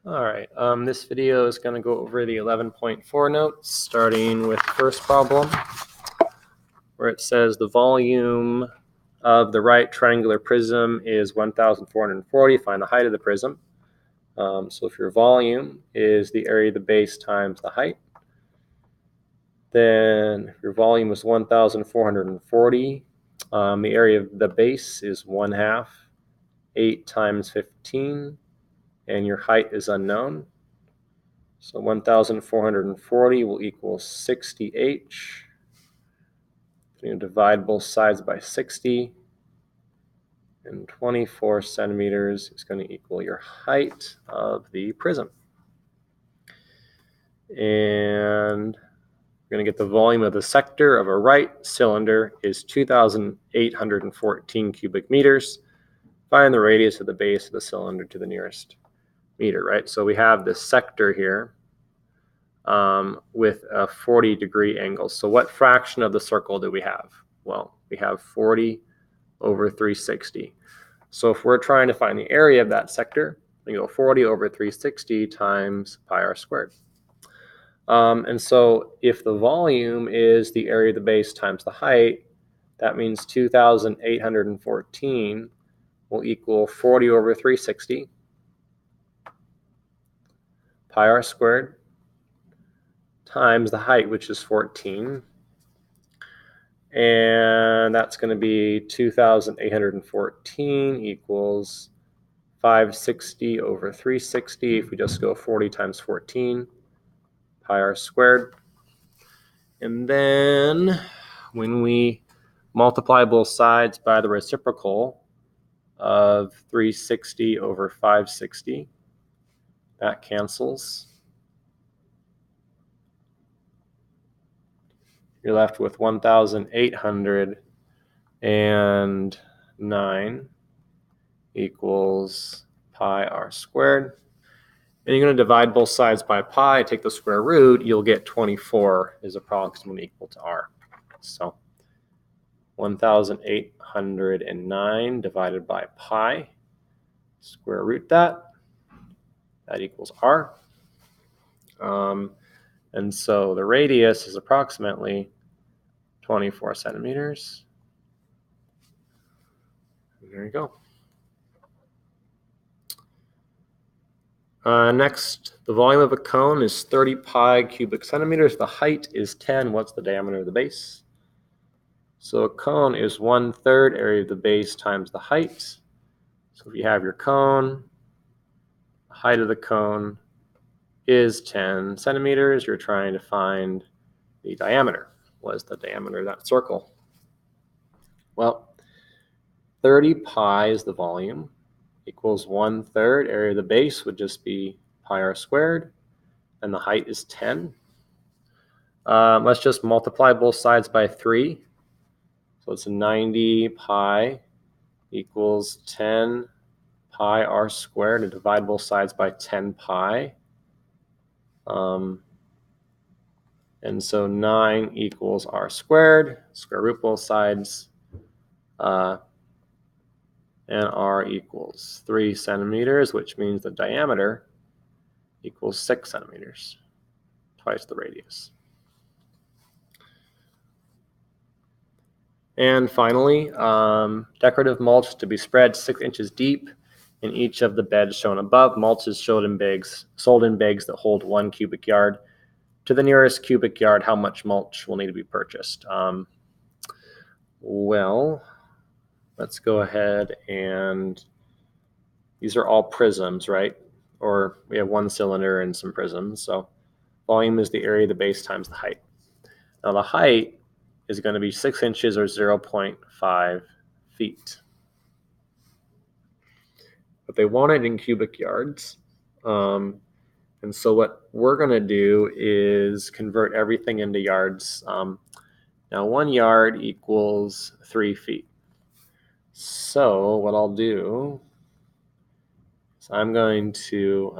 All right, this video is going to go over the 11.4 notes, starting with the first problem, where it says the volume of the right triangular prism is 1,440. Find the height of the prism. So if your volume is the area of the base times the height, then if your volume is 1,440, the area of the base is 1/2, 8 times 15, and your height is unknown. So 1,440 will equal 60h. You divide both sides by 60, and 24 centimeters is going to equal your height of the prism. And we're going to get the volume of the sector of a right cylinder is 2,814 cubic meters. Find the radius of the base of the cylinder to the nearest meter, right? So we have this sector here with a 40-degree angle. So what fraction of the circle do we have? Well, we have 40 over 360. So if we're trying to find the area of that sector, we go 40 over 360 times pi r squared. And so if the volume is the area of the base times the height, that means 2,814 will equal 40 over 360 pi r squared times the height, which is 14. And that's going to be 2,814 equals 560 over 360. If we just go 40 times 14, pi r squared. And then when we multiply both sides by the reciprocal of 360 over 560, that cancels. You're left with 1,809 equals pi r squared. And you're going to divide both sides by pi, take the square root, you'll get 24 is approximately equal to r. So 1,809 divided by pi, square root that equals r. And so the radius is approximately 24 centimeters. And there you go. Next, the volume of a cone is 30 pi cubic centimeters. The height is 10. What's the diameter of the base? So a cone is 1/3 area of the base times the height. So if you have your cone, the height of the cone is 10 centimeters. You're trying to find the diameter. What is the diameter of that circle? Well, 30 pi is the volume, equals 1/3 area of the base would just be pi r squared, and the height is 10. Let's just multiply both sides by 3. So it's 90 pi equals 10 pi r squared, and divide both sides by 10 pi. And so 9 equals r squared, square root both sides, and r equals 3 centimeters, which means the diameter equals 6 centimeters, twice the radius. And finally, decorative mulch to be spread 6 inches deep in each of the beds shown above. Mulch is sold in bags that hold 1 cubic yard. To the nearest cubic yard, how much mulch will need to be purchased? Well, let's go ahead and these are all prisms, right? Or we have one cylinder and some prisms. So volume is the area of the base times the height. Now the height is going to be 6 inches or 0.5 feet. But they want it in cubic yards. And so what we're going to do is convert everything into yards. Now 1 yard equals 3 feet. So what I'll do is I'm going to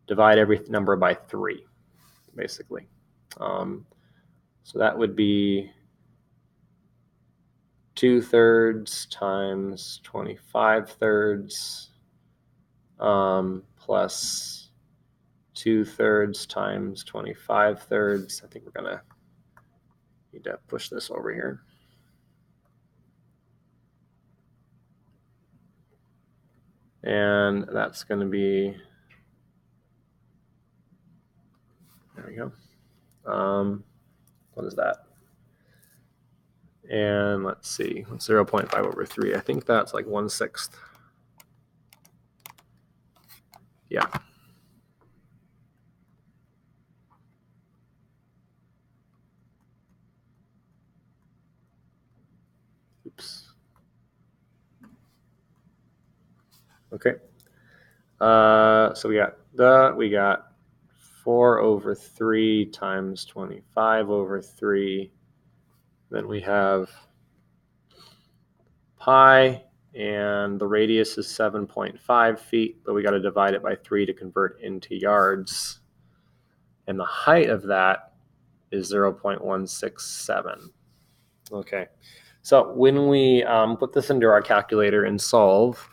divide every number by 3, basically. So that would be 2/3 times 25/3 plus 2/3 times 25/3. I think we're gonna need to push this over here. And that's going to be, there we go. What is that? And let's see, 0.5 over 3. I think that's like 1/6. Yeah. Oops. Okay. So we got 4 over 3 times 25 over 3. Then we have pi, and the radius is 7.5 feet, but we got to divide it by 3 to convert into yards. And the height of that is 0.167. Okay, so when we put this into our calculator and solve,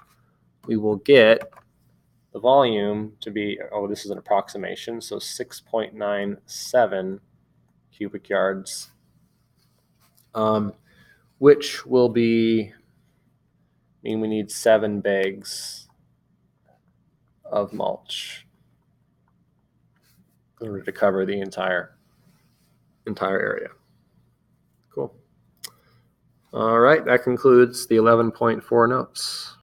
we will get the volume to be, oh, this is an approximation, so 6.97 cubic yards, which will be, mean we need 7 bags of mulch in order to cover the entire area. Cool. All right, that concludes the 11.4 notes.